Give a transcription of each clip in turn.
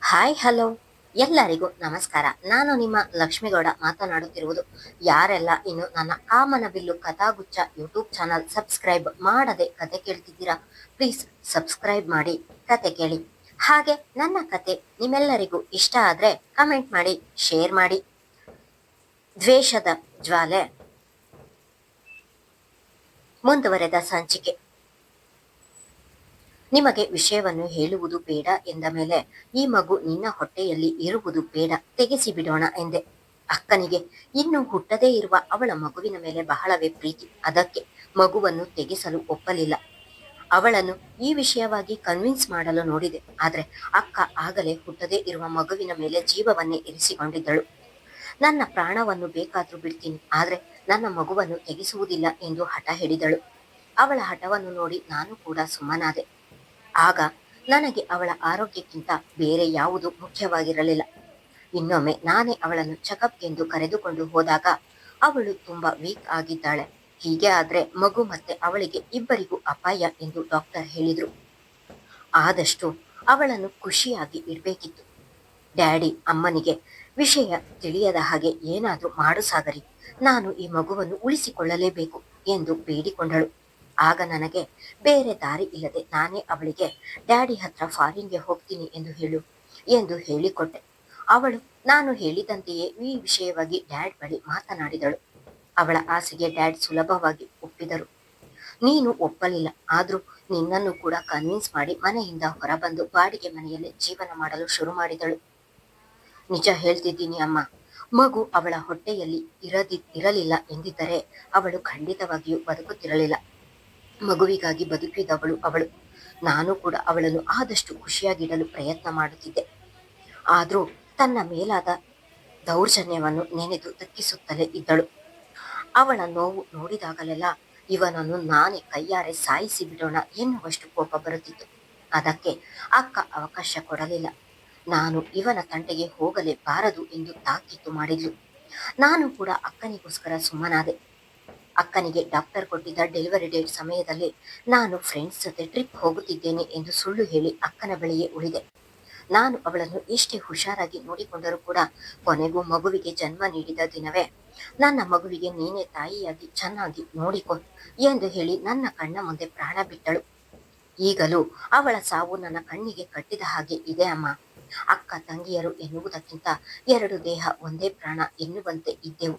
Hi hello ಎಲ್ಲರಿಗೂ ನಮಸ್ಕಾರ. ನಾನು ನಿಮ್ಮ ಲಕ್ಷ್ಮಿಗೌಡ ಮಾತನಾಡುತ್ತಿರುವುದು. ಯಾರೆಲ್ಲ ಇನ್ನು ನನ್ನ ಕಾಮನ ಬಿಲ್ಲು ಕಥಾಗುಚ್ಛ ಯೂಟ್ಯೂಬ್ ಚಾನಲ್ ಸಬ್ಸ್ಕ್ರೈಬ್ ಮಾಡದೆ ಕತೆ ಕೇಳ್ತಿದ್ದೀರಾ, ಪ್ಲೀಸ್ ಸಬ್ಸ್ಕ್ರೈಬ್ ಮಾಡಿ ಕತೆ ಕೇಳಿ. ಹಾಗೆ ನನ್ನ ಕತೆ ನಿಮ್ಮೆಲ್ಲರಿಗೂ ಇಷ್ಟ ಆದ್ರೆ ಕಮೆಂಟ್ ಮಾಡಿ, ಶೇರ್ ಮಾಡಿ. ದ್ವೇಷದ ಜ್ವಾಲೆ ಮುಂದುವರೆದ ಸಂಚಿಕೆ. ನಿಮಗೆ ವಿಷಯವನ್ನು ಹೇಳುವುದು ಬೇಡ ಎಂದ ಮೇಲೆ ಈ ಮಗು ನಿನ್ನ ಹೊಟ್ಟೆಯಲ್ಲಿ ಇರುವುದು ಬೇಡ, ತೆಗೆಸಿ ಬಿಡೋಣ ಎಂದೆ. ಅಕ್ಕನಿಗೆ ಇನ್ನು ಹುಟ್ಟದೇ ಇರುವ ಅವಳ ಮಗುವಿನ ಮೇಲೆ ಬಹಳವೇ ಪ್ರೀತಿ. ಅದಕ್ಕೆ ಮಗುವನ್ನು ತೆಗೆಸಲು ಒಪ್ಪಲಿಲ್ಲ. ಅವಳನ್ನು ಈ ವಿಷಯವಾಗಿ ಕನ್ವಿನ್ಸ್ ಮಾಡಲು ನೋಡಿದೆ. ಆದ್ರೆ ಅಕ್ಕ ಆಗಲೇ ಹುಟ್ಟದೇ ಇರುವ ಮಗುವಿನ ಮೇಲೆ ಜೀವವನ್ನೇ ಇರಿಸಿಕೊಂಡಿದ್ದಳು. ನನ್ನ ಪ್ರಾಣವನ್ನು ಬೇಕಾದ್ರೂ ಬಿಡ್ತೀನಿ, ಆದ್ರೆ ನನ್ನ ಮಗುವನ್ನು ತೆಗೆಸುವುದಿಲ್ಲ ಎಂದು ಹಠ ಹಿಡಿದಳು. ಅವಳ ಹಠವನ್ನು ನೋಡಿ ನಾನು ಕೂಡ ಸುಮ್ಮನಾದೆ. ಆಗ ನನಗೆ ಅವಳ ಆರೋಗ್ಯಕ್ಕಿಂತ ಬೇರೆ ಯಾವುದು ಮುಖ್ಯವಾಗಿರಲಿಲ್ಲ. ಇನ್ನೊಮ್ಮೆ ನಾನೇ ಅವಳನ್ನು ಚೆಕಪ್ಗೆಂದು ಕರೆದುಕೊಂಡು ಹೋದಾಗ ಅವಳು ತುಂಬಾ ವೀಕ್ ಆಗಿದ್ದಾಳೆ. ಹೀಗೆ ಆದ್ರೆ ಮಗು ಮತ್ತೆ ಅವಳಿಗೆ ಇಬ್ಬರಿಗೂ ಅಪಾಯ ಎಂದು ಡಾಕ್ಟರ್ ಹೇಳಿದ್ರು. ಆದಷ್ಟು ಅವಳನ್ನು ಖುಷಿಯಾಗಿ ಇಡ್ಬೇಕಿತ್ತು. ಡ್ಯಾಡಿ ಅಮ್ಮನಿಗೆ ವಿಷಯ ತಿಳಿಯದ ಹಾಗೆ ಏನಾದ್ರೂ ಮಾಡು ಸಾಗರಿ, ನಾನು ಈ ಮಗುವನ್ನು ಉಳಿಸಿಕೊಳ್ಳಲೇಬೇಕು ಎಂದು ಬೇಡಿಕೊಂಡಳು. ಆಗ ನನಗೆ ಬೇರೆ ದಾರಿ ಇಲ್ಲದೆ ನಾನೇ ಅವಳಿಗೆ ಡ್ಯಾಡಿ ಹತ್ರ ಫಾರಿನ್ಗೆ ಹೋಗ್ತೀನಿ ಎಂದು ಹೇಳಿಕೊಟ್ಟೆ. ಅವಳು ನಾನು ಹೇಳಿದಂತೆಯೇ ಈ ವಿಷಯವಾಗಿ ಡ್ಯಾಡ್ ಬಳಿ ಮಾತನಾಡಿದಳು. ಅವಳ ಆಸೆಗೆ ಡ್ಯಾಡ್ ಸುಲಭವಾಗಿ ಒಪ್ಪಿದರು. ನೀನು ಒಪ್ಪಲಿಲ್ಲ, ಆದ್ರೂ ನಿನ್ನನ್ನು ಕೂಡ ಕನ್ವಿನ್ಸ್ ಮಾಡಿ ಮನೆಯಿಂದ ಹೊರಬಂದು ಬಾಡಿಗೆ ಮನೆಯಲ್ಲಿ ಜೀವನ ಮಾಡಲು ಶುರು ಮಾಡಿದಳು. ನಿಜ ಹೇಳ್ತಿದ್ದೀನಿ ಅಮ್ಮ, ಮಗು ಅವಳ ಹೊಟ್ಟೆಯಲ್ಲಿ ಇರಲಿಲ್ಲ ಎಂದಿದ್ದರೆ ಅವಳು ಖಂಡಿತವಾಗಿಯೂ ಬದುಕುತ್ತಿರಲಿಲ್ಲ. ಮಗುವಿಗಾಗಿ ಬದುಕಿದವಳು ಅವಳು. ನಾನು ಕೂಡ ಅವಳನ್ನು ಆದಷ್ಟು ಖುಷಿಯಾಗಿಡಲು ಪ್ರಯತ್ನ ಮಾಡುತ್ತಿದ್ದೆ. ಆದ್ರೂ ತನ್ನ ಮೇಲಾದ ದೌರ್ಜನ್ಯವನ್ನು ನೆನೆದು ದುಃಖಿಸುತ್ತಲೇ ಇದ್ದಳು. ಅವಳ ನೋವು ನೋಡಿದಾಗಲೆಲ್ಲ ಇವನನ್ನು ನಾನೇ ಕೈಯಾರೆ ಸಾಯಿಸಿ ಬಿಡೋಣ ಎನ್ನುವಷ್ಟು ಕೋಪ ಬರುತ್ತಿತ್ತು. ಅದಕ್ಕೆ ಅಕ್ಕ ಅವಕಾಶ ಕೊಡಲಿಲ್ಲ. ನಾನು ಇವನ ತಂಟೆಗೆ ಹೋಗಲೇಬಾರದು ಎಂದು ತಾಕೀತು ಮಾಡಿದ್ಲು. ನಾನು ಕೂಡ ಅಕ್ಕನಿಗೋಸ್ಕರ ಸುಮ್ಮನಾದೆ. ಅಕ್ಕನಿಗೆ ಡಾಕ್ಟರ್ ಕೊಟ್ಟಿದ್ದ ಡೆಲಿವರಿ ಡೇಟ್ ಸಮಯದಲ್ಲಿ ನಾನು ಫ್ರೆಂಡ್ಸ್ ಜೊತೆ ಟ್ರಿಪ್ ಹೋಗುತ್ತಿದ್ದೇನೆ ಎಂದು ಸುಳ್ಳು ಹೇಳಿ ಅಕ್ಕನ ಬಳಿಯೇ ಉಳಿದೆ. ನಾನು ಅವಳನ್ನು ಎಷ್ಟೇ ಹುಷಾರಾಗಿ ನೋಡಿಕೊಂಡರೂ ಕೂಡ ಕೊನೆಗೂ ಮಗುವಿಗೆ ಜನ್ಮ ನೀಡಿದ ದಿನವೇ ನನ್ನ ಮಗುವಿಗೆ ನೀನೇ ತಾಯಿಯಾಗಿ ಚೆನ್ನಾಗಿ ನೋಡಿಕೊ ಎಂದು ಹೇಳಿ ನನ್ನ ಕಣ್ಣ ಮುಂದೆ ಪ್ರಾಣ ಬಿಟ್ಟಳು. ಈಗಲೂ ಅವಳ ಸಾವು ನನ್ನ ಕಣ್ಣಿಗೆ ಕಟ್ಟಿದ ಹಾಗೆ ಇದೆ ಅಮ್ಮ. ಅಕ್ಕ ತಂಗಿಯರು ಎನ್ನುವುದಕ್ಕಿಂತ ಎರಡು ದೇಹ ಒಂದೇ ಪ್ರಾಣ ಎನ್ನುವಂತೆ ಇದ್ದೆವು.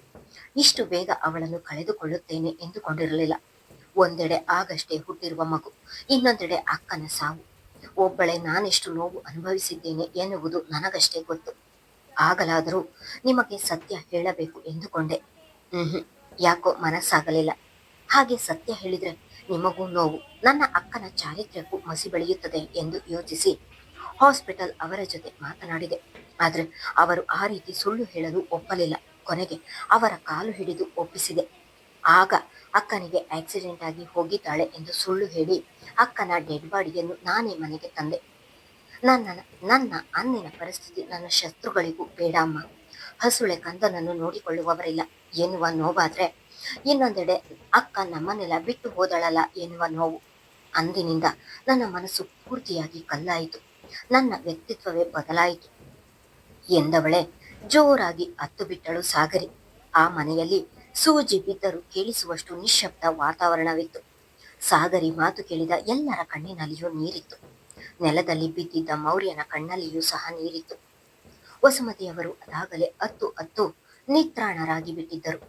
ಇಷ್ಟು ಬೇಗ ಅವಳನ್ನು ಕಳೆದುಕೊಳ್ಳುತ್ತೇನೆ ಎಂದುಕೊಂಡಿರಲಿಲ್ಲ. ಒಂದೆಡೆ ಆಗಷ್ಟೇ ಹುಟ್ಟಿರುವ ಮಗು, ಇನ್ನೊಂದೆಡೆ ಅಕ್ಕನ ಸಾವು. ಒಬ್ಬಳೇ ನಾನೆಷ್ಟು ನೋವು ಅನುಭವಿಸಿದ್ದೇನೆ ಎನ್ನುವುದು ನನಗಷ್ಟೇ ಗೊತ್ತು. ಆಗಲಾದರೂ ನಿಮಗೆ ಸತ್ಯ ಹೇಳಬೇಕು ಎಂದುಕೊಂಡೆ. ಯಾಕೋ ಮನಸ್ಸಾಗಲಿಲ್ಲ. ಹಾಗೆ ಸತ್ಯ ಹೇಳಿದ್ರೆ ನಿಮಗೂ ನೋವು, ನನ್ನ ಅಕ್ಕನ ಚಾರಿತ್ರ್ಯಕ್ಕೂ ಮಸಿ ಬೆಳೆಯುತ್ತದೆ ಎಂದು ಯೋಚಿಸಿ ಹಾಸ್ಪಿಟಲ್ ಅವರ ಜೊತೆ ಮಾತನಾಡಿದೆ. ಆದ್ರೆ ಅವರು ಆ ರೀತಿ ಸುಳ್ಳು ಹೇಳಲು ಒಪ್ಪಲಿಲ್ಲ. ಕೊನೆಗೆ ಅವರ ಕಾಲು ಹಿಡಿದು ಒಪ್ಪಿಸಿದೆ. ಆಗ ಅಕ್ಕನಿಗೆ ಆಕ್ಸಿಡೆಂಟ್ ಆಗಿ ಹೋಗಿದ್ದಾಳೆ ಎಂದು ಸುಳ್ಳು ಹೇಳಿ ಅಕ್ಕನ ಡೆಡ್ ಬಾಡಿಯನ್ನು ನಾನೇ ಮನೆಗೆ ತಂದೆ. ನನ್ನ ಅಂದಿನ ಪರಿಸ್ಥಿತಿ ನನ್ನ ಶತ್ರುಗಳಿಗೂ ಬೇಡ ಅಮ್ಮ. ಹಸುಳೆ ಕಂದನನ್ನು ನೋಡಿಕೊಳ್ಳುವವರಿಲ್ಲ ಎನ್ನುವ ನೋವಾದ್ರೆ, ಇನ್ನೊಂದೆಡೆ ಅಕ್ಕ ನಮ್ಮನ್ನೆಲ್ಲ ಬಿಟ್ಟು ಹೋದಳಲ್ಲ ಎನ್ನುವ ನೋವು. ಅಂದಿನಿಂದ ನನ್ನ ಮನಸ್ಸು ಪೂರ್ತಿಯಾಗಿ ಕಲ್ಲಾಯಿತು. ನನ್ನ ವ್ಯಕ್ತಿತ್ವವೇ ಬದಲಾಯಿತು ಎಂದವಳೆ ಜೋರಾಗಿ ಅತ್ತು ಬಿಟ್ಟಳು ಸಾಗರಿ. ಆ ಮನೆಯಲ್ಲಿ ಸೂಜಿ ಬಿದ್ದರೂ ಕೇಳಿಸುವಷ್ಟು ನಿಶ್ಶಬ್ದ ವಾತಾವರಣವಿತ್ತು. ಸಾಗರಿ ಮಾತು ಕೇಳಿದ ಎಲ್ಲರ ಕಣ್ಣಿನಲ್ಲಿಯೂ ನೀರಿತ್ತು. ನೆಲದಲ್ಲಿ ಬಿದ್ದಿದ್ದ ಮೌರ್ಯನ ಕಣ್ಣಲ್ಲಿಯೂ ಸಹ ನೀರಿತ್ತು. ವಸುಮತಿಯವರು ಅದಾಗಲೇ ಅತ್ತು ನಿತ್ರಾಣರಾಗಿ ಬಿಟ್ಟಿದ್ದರು.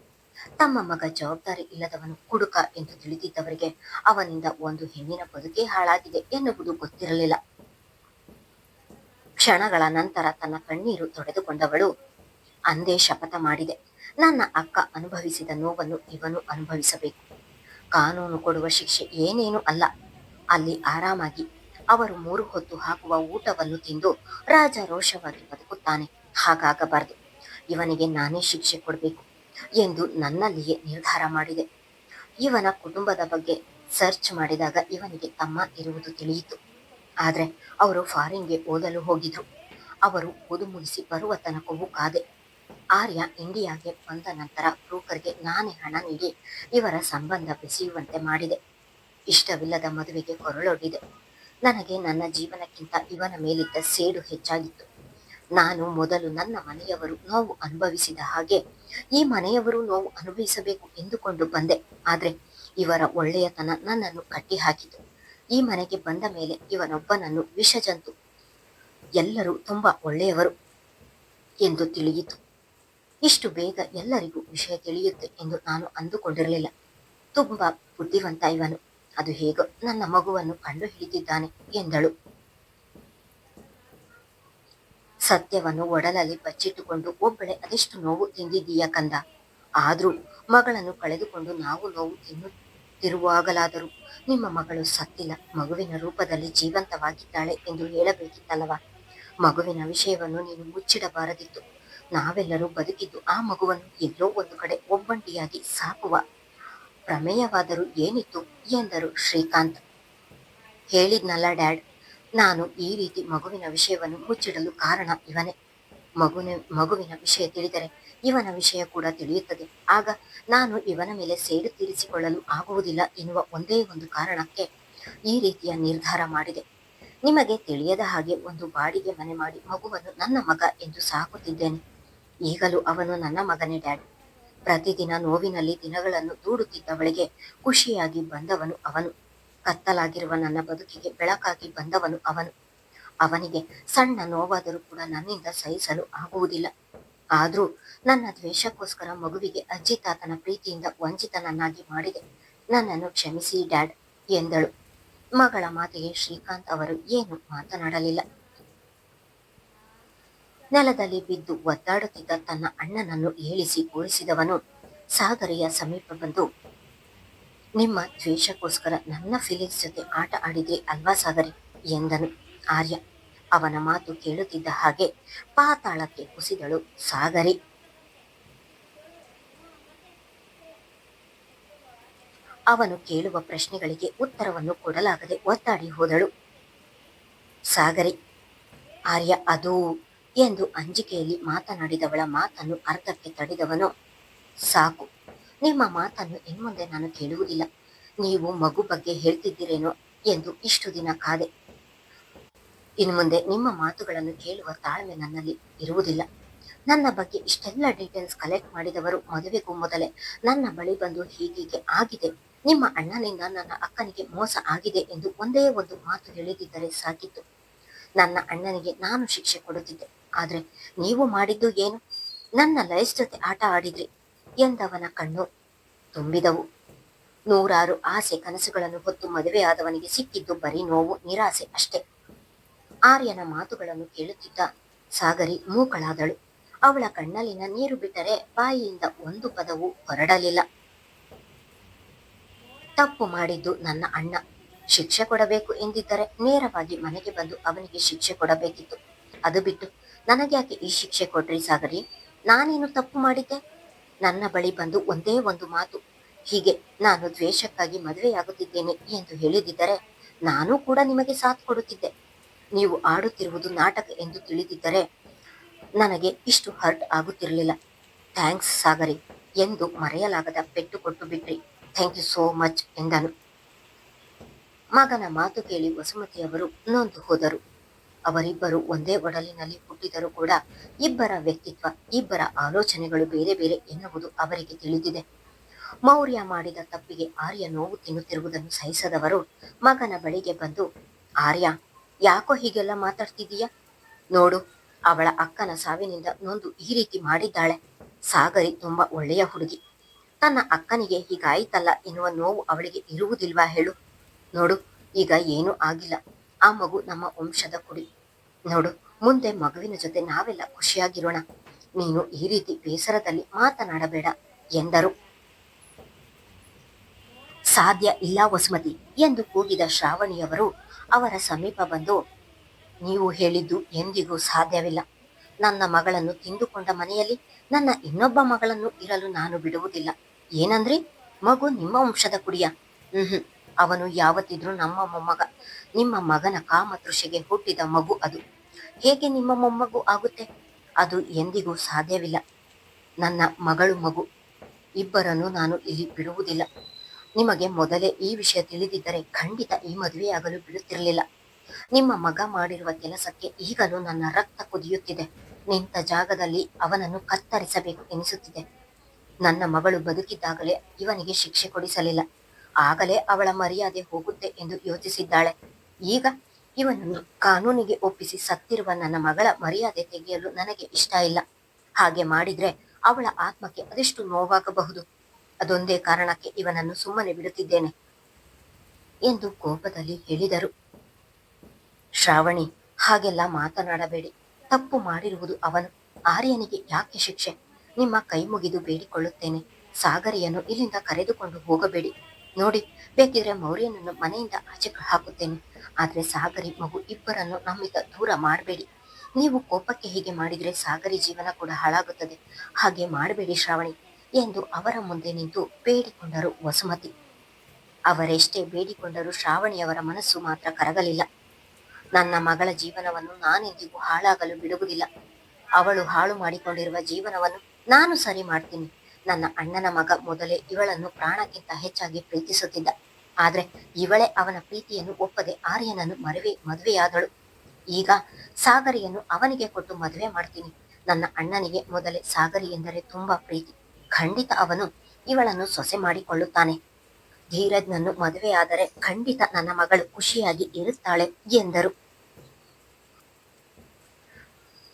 ತಮ್ಮ ಮಗ ಜವಾಬ್ದಾರಿ ಇಲ್ಲದವನು, ಕುಡುಕ ಎಂದು ತಿಳಿದಿದ್ದವರಿಗೆ ಅವನಿಂದ ಒಂದು ಹೆಣ್ಣಿನ ಬದುಕೇ ಹಾಳಾಗಿದೆ ಎನ್ನುವುದು ಗೊತ್ತಿರಲಿಲ್ಲ. ಕ್ಷಣಗಳ ನಂತರ ತನ್ನ ಕಣ್ಣೀರು ತೊಡೆದುಕೊಂಡವಳು ಅಂದೇ ಶಪಥ ಮಾಡಿದೆ, ನನ್ನ ಅಕ್ಕ ಅನುಭವಿಸಿದ ನೋವನ್ನು ಇವನು ಅನುಭವಿಸಬೇಕು. ಕಾನೂನು ಕೊಡುವ ಶಿಕ್ಷೆ ಏನೇನೂ ಅಲ್ಲ. ಅಲ್ಲಿ ಆರಾಮಾಗಿ ಅವರು 3 ಹೊತ್ತು ಹಾಕುವ ಊಟವನ್ನು ತಿಂದು ರಾಜಾರೋಷವಾಗಿ ಬದುಕುತ್ತಾನೆ. ಹಾಗಾಗಬಾರದು. ಇವನಿಗೆ ನಾನೇ ಶಿಕ್ಷೆ ಕೊಡಬೇಕು ಎಂದು ನನ್ನಲ್ಲಿಯೇ ನಿರ್ಧಾರ ಮಾಡಿದೆ. ಇವನ ಕುಟುಂಬದ ಬಗ್ಗೆ ಸರ್ಚ್ ಮಾಡಿದಾಗ ಇವನಿಗೆ ತಮ್ಮ ಇರುವುದು ತಿಳಿಯಿತು. ಆದ್ರೆ ಅವರು ಫಾರಿನ್ಗೆ ಓದಲು ಹೋಗಿದ್ರು. ಅವರು ಓದು ಮುಗಿಸಿ ಬರುವ ತನಕವೂ ಕಾದೆ. ಆರ್ಯ ಇಂಡಿಯಾಗೆ ಬಂದ ನಂತರ ಬ್ರೋಕರ್ಗೆ ನಾನೇ ಹಣ ನೀಡಿ ಇವರ ಸಂಬಂಧ ಬೆಸೆಯುವಂತೆ ಮಾಡಿದೆ. ಇಷ್ಟವಿಲ್ಲದ ಮದುವೆಗೆ ಕೊರಳೊಡ್ಡಿದೆ. ನನಗೆ ನನ್ನ ಜೀವನಕ್ಕಿಂತ ಇವನ ಮೇಲಿದ್ದ ಸೇಡು ಹೆಚ್ಚಾಗಿತ್ತು. ನಾನು ಮೊದಲು ನನ್ನ ಮನೆಯವರು ನೋವು ಅನುಭವಿಸಿದ ಹಾಗೆ ಈ ಮನೆಯವರು ನೋವು ಅನುಭವಿಸಬೇಕು ಎಂದುಕೊಂಡು ಬಂದೆ. ಆದ್ರೆ ಇವರ ಒಳ್ಳೆಯತನ ನನ್ನನ್ನು ಕಟ್ಟಿ ಹಾಕಿತು. ಈ ಮನೆಗೆ ಬಂದ ಮೇಲೆ ಇವನೊಬ್ಬನನ್ನು ವಿಷಜಂತು. ಎಲ್ಲರೂ ತುಂಬಾ ಒಳ್ಳೆಯವರು ಎಂದು ತಿಳಿಯಿತು. ಇಷ್ಟು ಬೇಗ ಎಲ್ಲರಿಗೂ ವಿಷಯ ತಿಳಿಯುತ್ತೆ ಎಂದು ನಾನು ಅಂದುಕೊಂಡಿರಲಿಲ್ಲ. ತುಂಬಾ ಬುದ್ಧಿವಂತ ಇವನು. ಅದು ಹೇಗೋ ನನ್ನ ಮಗುವನ್ನು ಕಂಡು ಹಿಡಿದಿದ್ದಾನೆ ಎಂದಳು. ಸತ್ಯವನ್ನು ಒಡಲಲ್ಲಿ ಬಚ್ಚಿಟ್ಟುಕೊಂಡು ಒಬ್ಬಳೆ ಅದೆಷ್ಟು ನೋವು ತಿಂದಿದ್ದೀಯ ಕಂದ. ಆದ್ರೂ ಮಗಳನ್ನು ಕಳೆದುಕೊಂಡು ನಾವು ನೋವು ತಿನ್ನುತ್ತಿರುವಾಗಲಾದರೂ ನಿಮ್ಮ ಮಗಳು ಸತ್ತಿಲ್ಲ, ಮಗುವಿನ ರೂಪದಲ್ಲಿ ಜೀವಂತವಾಗಿದ್ದಾಳೆ ಎಂದು ಹೇಳಬೇಕಿತ್ತಲ್ಲವಾ. ಮಗುವಿನ ವಿಷಯವನ್ನು ನೀನು ಮುಚ್ಚಿಡಬಾರದಿತ್ತು. ನಾವೆಲ್ಲರೂ ಬದುಕಿದ್ದು ಆ ಮಗುವನ್ನು ಎಲ್ಲೋ ಒಂದು ಕಡೆ ಒಬ್ಬಂಟಿಯಾಗಿ ಸಾಕುವ ಪ್ರಮೇಯವಾದರೂ ಏನಿತ್ತು ಎಂದರು ಶ್ರೀಕಾಂತ್. ಹೇಳಿದ್ನಲ್ಲ ಡ್ಯಾಡ್, ನಾನು ಈ ರೀತಿ ಮಗುವಿನ ವಿಷಯವನ್ನು ಮುಚ್ಚಿಡಲು ಕಾರಣ ಇವನೇ. ಮಗುವಿನ ವಿಷಯ ತಿಳಿದರೆ ಇವನ ವಿಷಯ ಕೂಡ ತಿಳಿಯುತ್ತದೆ. ಆಗ ನಾನು ಇವನ ಮೇಲೆ ಸೇಡು ತೀರಿಸಿಕೊಳ್ಳಲು ಆಗುವುದಿಲ್ಲ ಎನ್ನುವ ಒಂದೇ ಒಂದು ಕಾರಣಕ್ಕೆ ಈ ರೀತಿಯ ನಿರ್ಧಾರ ಮಾಡಿದೆ. ನಿಮಗೆ ತಿಳಿಯದ ಹಾಗೆ ಒಂದು ಬಾಡಿಗೆ ಮನೆ ಮಾಡಿ ಮಗುವನ್ನು ನನ್ನ ಮಗ ಎಂದು ಸಾಕುತ್ತಿದ್ದೇನೆ. ಈಗಲೂ ಅವನು ನನ್ನ ಮಗನೇ ಡ್ಯಾಡ್. ಪ್ರತಿದಿನ ನೋವಿನಲ್ಲಿ ದಿನಗಳನ್ನು ದೂಡುತ್ತಿದ್ದವಳಿಗೆ ಖುಷಿಯಾಗಿ ಬಂದವನು ಅವನು. ಕತ್ತಲಾಗಿರುವ ನನ್ನ ಬದುಕಿಗೆ ಬೆಳಕಾಗಿ ಬಂದವನು ಅವನು. ಅವನಿಗೆ ಸಣ್ಣ ನೋವಾದರೂ ಕೂಡ ನನ್ನಿಂದ ಸಹಿಸಲು ಆಗುವುದಿಲ್ಲ. ಆದ್ರೂ ನನ್ನ ದ್ವೇಷಕ್ಕೋಸ್ಕರ ಮಗುವಿಗೆ ಅಜ್ಜಿ ತಾತನ ಪ್ರೀತಿಯಿಂದ ವಂಚಿತನನ್ನಾಗಿ ಮಾಡಿದೆ. ನನ್ನನ್ನು ಕ್ಷಮಿಸಿ ಡ್ಯಾಡ್ ಎಂದಳು. ಮಗಳ ಮಾತಿಗೆ ಶ್ರೀಕಾಂತ್ ಅವರು ಏನು ಮಾತನಾಡಲಿಲ್ಲ. ನೆಲದಲ್ಲಿ ಬಿದ್ದು ಒದ್ದಾಡುತ್ತಿದ್ದ ತನ್ನ ಅಣ್ಣನನ್ನು ಏಳಿಸಿ ಕೂರಿಸಿದವನು ಸಾಗರಿಯ ಸಮೀಪ ಬಂದು, ನಿಮ್ಮ ದ್ವೇಷಕ್ಕೋಸ್ಕರ ನನ್ನ ಫೀಲಿಂಗ್ಸ್ ಜೊತೆ ಆಟ ಆಡಿದ್ರಿ ಅಲ್ವಾ ಸಾಗರಿ ಎಂದನು. ಆರ್ಯ ಅವನ ಮಾತು ಕೇಳುತ್ತಿದ್ದ ಹಾಗೆ ಪಾತಾಳಕ್ಕೆ ಕುಸಿದಳು ಸಾಗರಿ. ಅವನು ಕೇಳುವ ಪ್ರಶ್ನೆಗಳಿಗೆ ಉತ್ತರವನ್ನು ಕೊಡಲಾಗದೆ ಒದ್ದಾಡಿ ಹೋದಳು ಸಾಗರಿ. ಆರ್ಯ ಅದು ಎಂದು ಅಂಜಿಕೆಯಲ್ಲಿ ಮಾತನಾಡಿದವಳ ಮಾತನ್ನು ಅರ್ಧಕ್ಕೆ ತಡೆದವನು, ಸಾಕು, ನಿಮ್ಮ ಮಾತನ್ನು ಇನ್ಮುಂದೆ ನಾನು ಕೇಳುವುದಿಲ್ಲ. ನೀವು ಮಗು ಬಗ್ಗೆ ಹೇಳ್ತಿದ್ದೀರೇನೋ ಎಂದು ಇಷ್ಟು ದಿನ ಕಾದೆ. ಇನ್ಮುಂದೆ ನಿಮ್ಮ ಮಾತುಗಳನ್ನು ಕೇಳುವ ತಾಳ್ಮೆ ನನ್ನಲ್ಲಿ ಇರುವುದಿಲ್ಲ. ನನ್ನ ಬಗ್ಗೆ ಇಷ್ಟೆಲ್ಲ ಡೀಟೇಲ್ಸ್ ಕಲೆಕ್ಟ್ ಮಾಡಿದವರು ಮದುವೆಗೂ ಮೊದಲೇ ನನ್ನ ಬಳಿ ಬಂದು ಹೀಗೀಗೆ ಆಗಿದೆ, ನಿಮ್ಮ ಅಣ್ಣನಿಂದ ನನ್ನ ಅಕ್ಕನಿಗೆ ಮೋಸ ಆಗಿದೆ ಎಂದು ಒಂದೇ ಒಂದು ಮಾತು ಹೇಳಿದಿದ್ದರೆ ಸಾಕಿತ್ತು. ನನ್ನ ಅಣ್ಣನಿಗೆ ನಾನು ಶಿಕ್ಷೆ ಕೊಡುತ್ತಿದ್ದೆ. ಆದ್ರೆ ನೀವು ಮಾಡಿದ್ದು ಏನು? ನನ್ನ ಲೈಫ್ ಜೊತೆ ಆಟ ಆಡಿದ್ರಿ ಎಂದವನ ಕಣ್ಣು ತುಂಬಿದವು. ನೂರಾರು ಆಸೆ ಕನಸುಗಳನ್ನು ಹೊತ್ತು ಮದುವೆಯಾದವನಿಗೆ ಸಿಕ್ಕಿದ್ದು ಬರೀ ನೋವು, ನಿರಾಸೆ ಅಷ್ಟೇ. ಆರ್ಯನ ಮಾತುಗಳನ್ನು ಕೇಳುತ್ತಿದ್ದ ಸಾಗರಿ ಮೂಕಳಾದಳು. ಅವಳ ಕಣ್ಣಲ್ಲಿನ ನೀರು ಬಿಟ್ಟರೆ ಬಾಯಿಯಿಂದ ಒಂದು ಪದವೂ ಹೊರಡಲಿಲ್ಲ. ತಪ್ಪು ಮಾಡಿದ್ದು ನನ್ನ ಅಣ್ಣ. ಶಿಕ್ಷೆ ಕೊಡಬೇಕು ಎಂದಿದ್ದರೆ ನೇರವಾಗಿ ಮನೆಗೆ ಬಂದು ಅವನಿಗೆ ಶಿಕ್ಷೆ ಕೊಡಬೇಕಿತ್ತು. ಅದು ಬಿಟ್ಟು ನನಗ್ಯಾಕೆ ಈ ಶಿಕ್ಷೆ ಕೊಟ್ರಿ ಸಾಗರಿ? ನಾನೇನು ತಪ್ಪು ಮಾಡಿದ್ದೆ? ನನ್ನ ಬಳಿ ಬಂದು ಒಂದೇ ಒಂದು ಮಾತು, ಹೀಗೆ ನಾನು ದ್ವೇಷಕ್ಕಾಗಿ ಮದುವೆಯಾಗುತ್ತಿದ್ದೇನೆ ಎಂದು ಹೇಳಿದಿದ್ದರೆ ನಾನು ಕೂಡ ನಿಮಗೆ ಸಾಥ್ ಕೊಡುತ್ತಿದ್ದೆ. ನೀವು ಆಡುತ್ತಿರುವುದು ನಾಟಕ ಎಂದು ತಿಳಿದಿದ್ದರೆ ನನಗೆ ಇಷ್ಟು ಹರ್ಟ್ ಆಗುತ್ತಿರಲಿಲ್ಲ. ಥ್ಯಾಂಕ್ಸ್ ಸಾಗರಿ ಎಂದು ಮರೆಯಲಾಗದ ಪೆಟ್ಟು ಕೊಟ್ಟು ಬಿಟ್ರಿ. ಥ್ಯಾಂಕ್ ಯು ಸೋ ಮಚ್ ಎಂದನು. ಮಗನ ಮಾತು ಕೇಳಿ ವಸುಮತಿಯವರು ನೊಂದು ಹೋದರು. ಅವರಿಬ್ಬರು ಒಂದೇ ಒಡಲಿನಲ್ಲಿ ಹುಟ್ಟಿದರೂ ಕೂಡ ಇಬ್ಬರ ವ್ಯಕ್ತಿತ್ವ, ಇಬ್ಬರ ಆಲೋಚನೆಗಳು ಬೇರೆ ಬೇರೆ ಎನ್ನುವುದು ಅವರಿಗೆ ತಿಳಿದಿದೆ. ಮೌರ್ಯ ಮಾಡಿದ ತಪ್ಪಿಗೆ ಆರ್ಯ ನೋವು ತಿನ್ನುತ್ತಿರುವುದನ್ನು ಸಹಿಸದವರು ಮಗನ ಬಳಿಗೆ ಬಂದು, ಆರ್ಯ, ಯಾಕೋ ಹೀಗೆಲ್ಲ ಮಾತಾಡ್ತಿದೀಯ? ನೋಡು, ಅವಳ ಅಕ್ಕನ ಸಾವಿನಿಂದ ನೊಂದು ಈ ರೀತಿ ಮಾಡಿದ್ದಾಳೆ. ಸಾಗರಿ ತುಂಬಾ ಒಳ್ಳೆಯ ಹುಡುಗಿ. ತನ್ನ ಅಕ್ಕನಿಗೆ ಹೀಗಾಯಿತಲ್ಲ ಎನ್ನುವ ನೋವು ಅವಳಿಗೆ ಇರುವುದಿಲ್ವಾ ಹೇಳು? ನೋಡು, ಈಗ ಏನೂ ಆಗಿಲ್ಲ. ಆ ಮಗು ನಮ್ಮ ವಂಶದ ಕುಡಿ. ನೋಡು, ಮುಂದೆ ಮಗುವಿನ ಜೊತೆ ನಾವೆಲ್ಲ ಖುಷಿಯಾಗಿರೋಣ. ನೀನು ಈ ರೀತಿ ಬೇಸರದಲ್ಲಿ ಮಾತನಾಡಬೇಡ ಎಂದರು. ಸಾಧ್ಯ ಇಲ್ಲ ವಸುಮತಿ ಎಂದು ಕೂಗಿದ ಶ್ರಾವಣಿಯವರು ಅವರ ಸಮೀಪ ಬಂದು, ನೀವು ಹೇಳಿದ್ದು ಎಂದಿಗೂ ಸಾಧ್ಯವಿಲ್ಲ. ನನ್ನ ಮಗಳನ್ನು ತಿಂದುಕೊಂಡ ಮನೆಯಲ್ಲಿ ನನ್ನ ಇನ್ನೊಬ್ಬ ಮಗಳನ್ನು ಇರಲು ನಾನು ಬಿಡುವುದಿಲ್ಲ. ಏನಂದ್ರಿ? ಮಗು ನಿಮ್ಮ ವಂಶದ ಕುಡಿಯ? ಅವನು ಯಾವತ್ತಿದ್ರೂ ನಮ್ಮ ಮೊಮ್ಮಗ. ನಿಮ್ಮ ಮಗನ ಕಾಮತೃಷೆಗೆ ಹುಟ್ಟಿದ ಮಗು ಅದು. ಹೇಗೆ ನಿಮ್ಮ ಮೊಮ್ಮಗು ಆಗುತ್ತೆ? ಅದು ಎಂದಿಗೂ ಸಾಧ್ಯವಿಲ್ಲ. ನನ್ನ ಮಗಳು ಮಗು ಇಬ್ಬರನ್ನು ನಾನು ಇಲ್ಲಿ ಬಿಡುವುದಿಲ್ಲ. ನಿಮಗೆ ಮೊದಲೇ ಈ ವಿಷಯ ತಿಳಿದಿದ್ದರೆ ಖಂಡಿತ ಈ ಮದುವೆಯಾಗಲು ಬಿಡುತ್ತಿರಲಿಲ್ಲ. ನಿಮ್ಮ ಮಗ ಮಾಡಿರುವ ಕೆಲಸಕ್ಕೆ ಈಗಲೂ ನನ್ನ ರಕ್ತ ಕುದಿಯುತ್ತಿದೆ. ನಿಂತ ಜಾಗದಲ್ಲಿ ಅವನನ್ನು ಕತ್ತರಿಸಬೇಕು ಎನಿಸುತ್ತಿದೆ. ನನ್ನ ಮಗಳು ಬದುಕಿದ್ದಾಗಲೇ ಇವನಿಗೆ ಶಿಕ್ಷೆ ಕೊಡಿಸಲಿಲ್ಲ. ಆಗಲೇ ಅವಳ ಮರ್ಯಾದೆ ಹೋಗುತ್ತೆ ಎಂದು ಯೋಚಿಸಿದ್ದಾಳೆ. ಈಗ ಇವನನ್ನು ಕಾನೂನಿಗೆ ಒಪ್ಪಿಸಿ ಸತ್ತಿರುವ ನನ್ನ ಮಗಳ ಮರ್ಯಾದೆ ತೆಗೆಯಲು ನನಗೆ ಇಷ್ಟ ಇಲ್ಲ. ಹಾಗೆ ಮಾಡಿದ್ರೆ ಅವಳ ಆತ್ಮಕ್ಕೆ ಅದೆಷ್ಟು ನೋವಾಗಬಹುದು. ಅದೊಂದೇ ಕಾರಣಕ್ಕೆ ಇವನನ್ನು ಸುಮ್ಮನೆ ಬಿಡುತ್ತಿದ್ದೇನೆ ಎಂದು ಕೋಪದಲ್ಲಿ ಹೇಳಿದರು. ಶ್ರಾವಣಿ, ಹಾಗೆಲ್ಲ ಮಾತನಾಡಬೇಡಿ. ತಪ್ಪು ಮಾಡಿರುವುದು ಅವನು. ಆರ್ಯನಿಗೆ ಯಾಕೆ ಶಿಕ್ಷೆ? ನಿಮ್ಮ ಕೈ ಮುಗಿದು ಬೇಡಿಕೊಳ್ಳುತ್ತೇನೆ, ಸಾಗರಿಯನ್ನು ಇಲ್ಲಿಂದ ಕರೆದುಕೊಂಡು ಹೋಗಬೇಡಿ. ನೋಡಿ, ಬೇಕಿದ್ರೆ ಮೌರ್ಯನನ್ನು ಮನೆಯಿಂದ ಆಚೆ ಹಾಕುತ್ತೇನೆ. ಆದ್ರೆ ಸಾಗರಿ ಮಗು ಇಬ್ಬರನ್ನು ನಮ್ಮಿಂದ ದೂರ ಮಾಡಬೇಡಿ. ನೀವು ಕೋಪಕ್ಕೆ ಹೀಗೆ ಮಾಡಿದ್ರೆ ಸಾಗರಿ ಜೀವನ ಕೂಡ ಹಾಳಾಗುತ್ತದೆ. ಹಾಗೆ ಮಾಡಬೇಡಿ ಶ್ರಾವಣಿ ಎಂದು ಅವರ ಮುಂದೆ ನಿಂತು ಬೇಡಿಕೊಂಡರು ವಸುಮತಿ. ಅವರೆಷ್ಟೇ ಬೇಡಿಕೊಂಡರೂ ಶ್ರಾವಣಿಯವರ ಮನಸ್ಸು ಮಾತ್ರ ಕರಗಲಿಲ್ಲ. ನನ್ನ ಮಗಳ ಜೀವನವನ್ನು ನಾನೆಂದಿಗೂ ಹಾಳಾಗಲು ಬಿಡುವುದಿಲ್ಲ. ಅವಳು ಹಾಳು ಮಾಡಿಕೊಂಡಿರುವ ಜೀವನವನ್ನು ನಾನು ಸರಿ ಮಾಡ್ತೀನಿ. ನನ್ನ ಅಣ್ಣನ ಮಗ ಮೊದಲೇ ಇವಳನ್ನು ಪ್ರಾಣಕ್ಕಿಂತ ಹೆಚ್ಚಾಗಿ ಪ್ರೀತಿಸುತ್ತಿದ್ದ. ಆದ್ರೆ ಇವಳೇ ಅವನ ಪ್ರೀತಿಯನ್ನು ಒಪ್ಪದೆ ಆರ್ಯನನ್ನು ಮದುವೆಯಾದಳು. ಈಗ ಸಾಗರಿಯನ್ನು ಅವನಿಗೆ ಕೊಟ್ಟು ಮದುವೆ ಮಾಡ್ತೀನಿ. ನನ್ನ ಅಣ್ಣನಿಗೆ ಮೊದಲೇ ಸಾಗರಿ ಎಂದರೆ ತುಂಬಾ ಪ್ರೀತಿ. ಖಂಡಿತ ಅವನು ಇವಳನ್ನು ಸೊಸೆ ಮಾಡಿಕೊಳ್ಳುತ್ತಾನೆ. ಧೀರಜ್ನನ್ನು ಮದುವೆಯಾದರೆ ಖಂಡಿತ ನನ್ನ ಮಗಳು ಖುಷಿಯಾಗಿ ಇರುತ್ತಾಳೆ ಎಂದರು.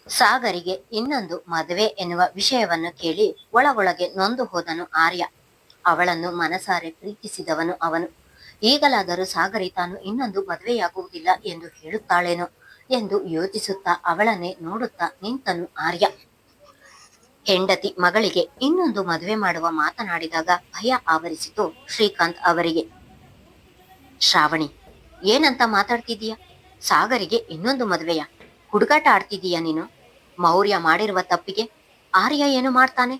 ಸಾಗರಿಗೆ ಇನ್ನೊಂದು ಮದುವೆ ಎನ್ನುವ ವಿಷಯವನ್ನು ಕೇಳಿ ಒಳಗೆ ನೊಂದು ಹೋದನು ಆರ್ಯ. ಅವಳನ್ನು ಮನಸಾರೆ ಪ್ರೀತಿಸಿದವನು ಅವನು. ಈಗಲಾದರೂ ಸಾಗರಿ ತಾನು ಇನ್ನೊಂದು ಮದುವೆಯಾಗುವುದಿಲ್ಲ ಎಂದು ಹೇಳುತ್ತಾಳೇನೋ ಎಂದು ಯೋಚಿಸುತ್ತಾ ಅವಳನ್ನೇ ನೋಡುತ್ತಾ ನಿಂತನು ಆರ್ಯ. ಹೆಂಡತಿ ಮಗಳಿಗೆ ಇನ್ನೊಂದು ಮದುವೆ ಮಾಡುವ ಮಾತನಾಡಿದಾಗ ಭಯ ಆವರಿಸಿತು ಶ್ರೀಕಾಂತ್ ಅವರಿಗೆ. ಶ್ರಾವಣಿ, ಏನಂತ ಮಾತಾಡ್ತಿದೀಯ? ಸಾಗರಿಗೆ ಇನ್ನೊಂದು ಮದುವೆಯ? ಹುಡುಗಾಟ ಆಡ್ತಿದೀಯ ನೀನು? ಮೌರ್ಯ ಮಾಡಿರುವ ತಪ್ಪಿಗೆ ಆರ್ಯ ಏನು ಮಾಡ್ತಾನೆ?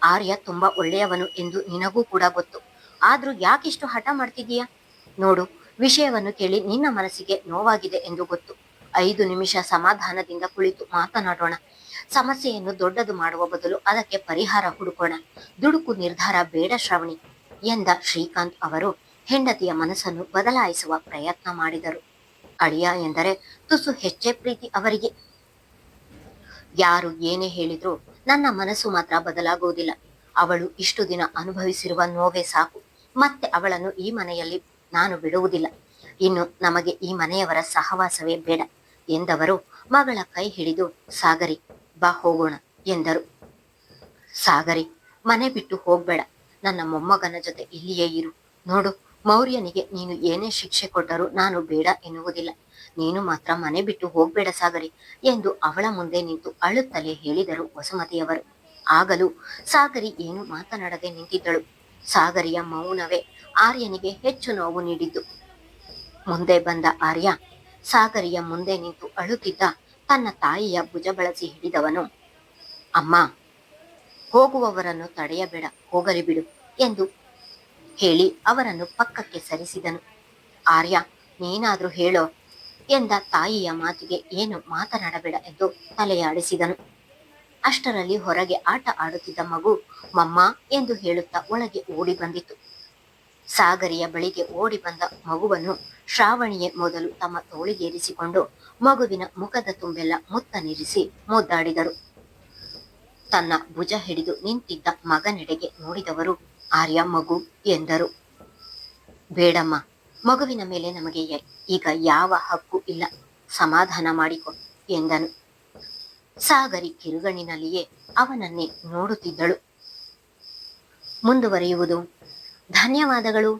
ಆರ್ಯ ತುಂಬಾ ಒಳ್ಳೆಯವನು ಎಂದು ನಿನಗೂ ಕೂಡ ಗೊತ್ತು. ಆದ್ರೂ ಯಾಕಿಷ್ಟು ಹಠ ಮಾಡ್ತಿದೀಯ? ನೋಡು, ವಿಷಯವನ್ನು ಕೇಳಿ ನಿನ್ನ ಮನಸ್ಸಿಗೆ ನೋವಾಗಿದೆ ಎಂದು ಗೊತ್ತು. 5 ನಿಮಿಷ ಸಮಾಧಾನದಿಂದ ಕುಳಿತು ಮಾತನಾಡೋಣ. ಸಮಸ್ಯೆಯನ್ನು ದೊಡ್ಡದು ಮಾಡುವ ಬದಲು ಅದಕ್ಕೆ ಪರಿಹಾರ ಹುಡುಕೋಣ. ದುಡುಕು ನಿರ್ಧಾರ ಬೇಡ ಶ್ರಾವಣಿ ಎಂದ ಶ್ರೀಕಾಂತ್ ಅವರು ಹೆಂಡತಿಯ ಮನಸ್ಸನ್ನು ಬದಲಾಯಿಸುವ ಪ್ರಯತ್ನ ಮಾಡಿದರು. ಅಳಿಯ ಎಂದರೆ ತುಸು ಹೆಚ್ಚೇ ಪ್ರೀತಿ ಅವರಿಗೆ. ಯಾರು ಏನೇ ಹೇಳಿದ್ರು ನನ್ನ ಮನಸ್ಸು ಮಾತ್ರ ಬದಲಾಗುವುದಿಲ್ಲ. ಅವಳು ಇಷ್ಟು ದಿನ ಅನುಭವಿಸಿರುವ ನೋವೇ ಸಾಕು. ಮತ್ತೆ ಅವಳನ್ನು ಈ ಮನೆಯಲ್ಲಿ ನಾನು ಬಿಡುವುದಿಲ್ಲ. ಇನ್ನು ನಮಗೆ ಈ ಮನೆಯವರ ಸಹವಾಸವೇ ಬೇಡ ಎಂದವರು ಮಗಳ ಕೈ ಹಿಡಿದು ಸಾಗರಿ ಬಾ ಹೋಗೋಣ ಎಂದರು. ಸಾಗರಿ, ಮನೆ ಬಿಟ್ಟು ಹೋಗ್ಬೇಡ. ನನ್ನ ಮೊಮ್ಮಗನ ಜೊತೆ ಇಲ್ಲಿಯೇ ಇರು. ನೋಡು, ಮೌರ್ಯನಿಗೆ ನೀನು ಏನೇ ಶಿಕ್ಷೆ ಕೊಟ್ಟರೂ ನಾನು ಬೇಡ ಎನ್ನುವುದಿಲ್ಲ. ನೀನು ಮಾತ್ರ ಮನೆ ಬಿಟ್ಟು ಹೋಗ್ಬೇಡ ಸಾಗರಿ ಎಂದು ಅವಳ ಮುಂದೆ ನಿಂತು ಅಳುತ್ತಲೇ ಹೇಳಿದರು ವಸುಮತಿಯವರು. ಆಗಲೂ ಸಾಗರಿ ಏನು ಮಾತನಾಡದೆ ನಿಂತಿದ್ದಳು. ಸಾಗರಿಯ ಮೌನವೇ ಆರ್ಯನಿಗೆ ಹೆಚ್ಚು ನೋವು ನೀಡಿದ್ದು. ಮುಂದೆ ಬಂದ ಆರ್ಯ ಸಾಗರಿಯ ಮುಂದೆ ನಿಂತು ಅಳುತ್ತಿದ್ದ ತನ್ನ ತಾಯಿಯ ಭುಜ ಬಳಸಿ ಹಿಡಿದವನು, ಅಮ್ಮ, ಹೋಗುವವರನ್ನು ತಡೆಯಬೇಡ, ಹೋಗಲಿ ಬಿಡು ಎಂದು ಹೇಳಿ ಅವರನ್ನು ಪಕ್ಕಕ್ಕೆ ಸರಿಸಿದನು. ಆರ್ಯ, ನೀನಾದ್ರೂ ಹೇಳೋ ಎಂದ ತಾಯಿಯ ಮಾತಿಗೆ ಏನು ಮಾತನಾಡಬೇಡ ಎಂದು ತಲೆಯಾಡಿಸಿದನು. ಅಷ್ಟರಲ್ಲಿ ಹೊರಗೆ ಆಟ ಆಡುತ್ತಿದ್ದ ಮಗು ಮಮ್ಮ ಎಂದು ಹೇಳುತ್ತಾ ಒಳಗೆ ಓಡಿ ಬಂದಿತು. ಸಾಗರಿಯ ಬಳಿಗೆ ಓಡಿ ಬಂದ ಮಗುವನ್ನು ಶ್ರಾವಣಿಯೇ ಮೊದಲು ತಮ್ಮ ತೋಳಿಗೇರಿಸಿಕೊಂಡು ಮಗುವಿನ ಮುಖದ ತುಂಬೆಲ್ಲ ಮುತ್ತನಿರಿಸಿ ಮುದ್ದಾಡಿದರು. ತನ್ನ ಭುಜ ಹಿಡಿದು ನಿಂತಿದ್ದ ಮಗನೆಡೆಗೆ ನೋಡಿದವರು ಆರ್ಯ ಮಗು ಎಂದರು. ಬೇಡಮ್ಮ, ಮಗುವಿನ ಮೇಲೆ ನಮಗೆ ಈಗ ಯಾವ ಹಕ್ಕು ಇಲ್ಲ, ಸಮಾಧಾನ ಮಾಡಿಕೊ ಎಂದನು. ಸಾಗರಿ ಕಿರುಗಣ್ಣಿನಲ್ಲಿಯೇ ಅವನನ್ನೇ ನೋಡುತ್ತಿದ್ದಳು. ಮುಂದುವರಿಯುವುದು. ಧನ್ಯವಾದಗಳು.